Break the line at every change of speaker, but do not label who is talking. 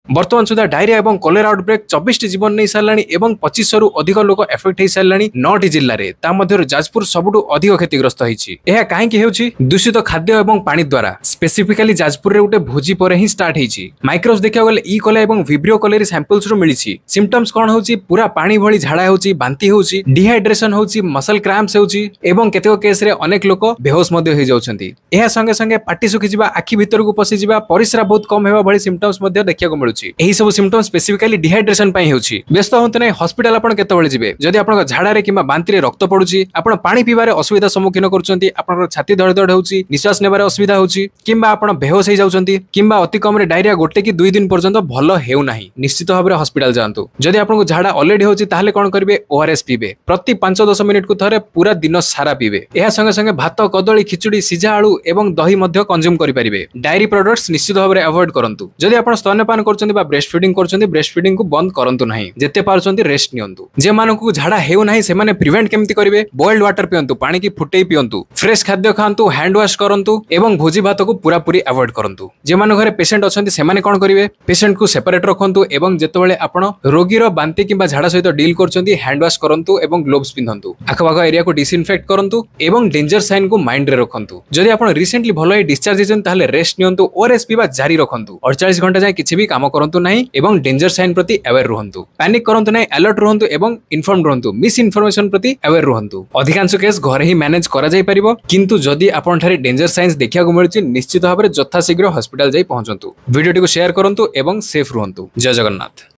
बर्तमान सुधा डायरिया और cholera outbreak 24 जीवन नहीं साराणी और 25 रु अधिक लोक एफेक्ट हो साराणी 9 जिले में तामध्य जाजपुर सबुठु अधिक क्षतिग्रस्त होती है। कहीं होची दूषित खाद्य और पानी द्वारा स्पेसिफिकाली जाजपुर रे गोटे भोजी पर ही स्टार्ट होती। माइक्रोस देखा गले ई कोलाई और विब्रियो कोलाई सैंपल्स मिली सिम्पटम्स कौन होची पूरा पानी भली झाड़ा होची बांती होची डिहाइड्रेशन होची मसल क्रैम्प्स होची एवं केतेक केस रे अनेक लोक बेहोश मध्य हो जाउछंती। एहा संगे संगे पाटी सुखी जिबा आखि भीतर को पसी जिबा परिश्रा बहुत कम हेबा भली सिम्पटम्स मध्य देखिया को मिलुची। एही सब सिम्पटम्स स्पेसिफिकाली डिहाइड्रेशन पई होची। व्यस्त होंते नै हॉस्पिटल आपण केतेबेले जिबे जदि आपण झाड़ा रे किबा बांती रे रक्त पडुची आपण पानी पीबारे असुविधा सम्मुखीन करूछंती आपण छाती धड़धड़ होची निश्वास नेबारे असुविधा होची किंबा आपण बेहोश हो जाउछंती किंबा अति कम रे डायरिया गोटे कि 2 दिन पर्यंत भलो हेउ नाही निश्चित भाबरे हॉस्पिटल जांतु। जदि आपण झाड़ा ऑलरेडी होची ताहले कोन करिवे ओआरएस पीबे प्रति 5-10 मिनिट को थरे पूरा दिन सारा पीबे। एहा संगे संगे भात कदली खिचुड़ी सिझा आलू एवं दही मध्य कंज्यूम करि परिबे। डायरी प्रोडक्ट्स निश्चित भाबरे अवॉइड करंतु। जदि आपण स्तनपान करचंती बा ब्रेस्ट फीडिंग करचंती ब्रेस्ट फीडिंग को बंद करंतु नाही जेते पारचंती रेस्ट नियंतु। जे मानकु झाड़ा हेउ नाही से माने प्रिवेंट केमति करिवे बॉइल्ड वाटर पियंतु पानी की फुटेई पियंतु फ्रेश खाद्य खांतु हैंड वॉश करंतु एवं भोजी भात को पूरा पूरी अवॉइड करंतु। जे मान घरे पेशेंट अछंती से माने कोन करिवे पेशेंट को सेपरेट रखंतु एवं जेतेबेले आपण रोगीर बांती किंबा झाड़ा सहित डील करचंती हैंड वॉश करंतु एवं ग्लोव्स पिंधंतु आखपाख एरिया को डिसइनफेक्ट करंतु एवं डेंजर साइन को माइंड रे रखंतु। जदि आपण रिसेंटली भलो डिस्चार्ज हेजन ताहले रेस्ट नियंतु ओआरएस पीबा जारी रखंतु 48 घंटा जाय किछि भी काम करंतु नाही एवं डेंजर साइन प्रति अवेयर रहंतु। पैनिक करंतु नाही अलर्ट रहंतु एवं इन्फॉर्म्ड रहंतु मिस इन्फॉर्मेशन प्रति अवेयर रहंतु। अधिकांश केस घरे ही मैनेज करा जाय परिबो किंतु जदि आपण थारे डेंजर साइंस देखिया को मिलुची निश्चित भाबरे यथाशीघ्र हॉस्पिटल जाई पहुंचंतु। वीडियो को शेयर करंतु एवं सेफ रहंतु। जय जगन्नाथ।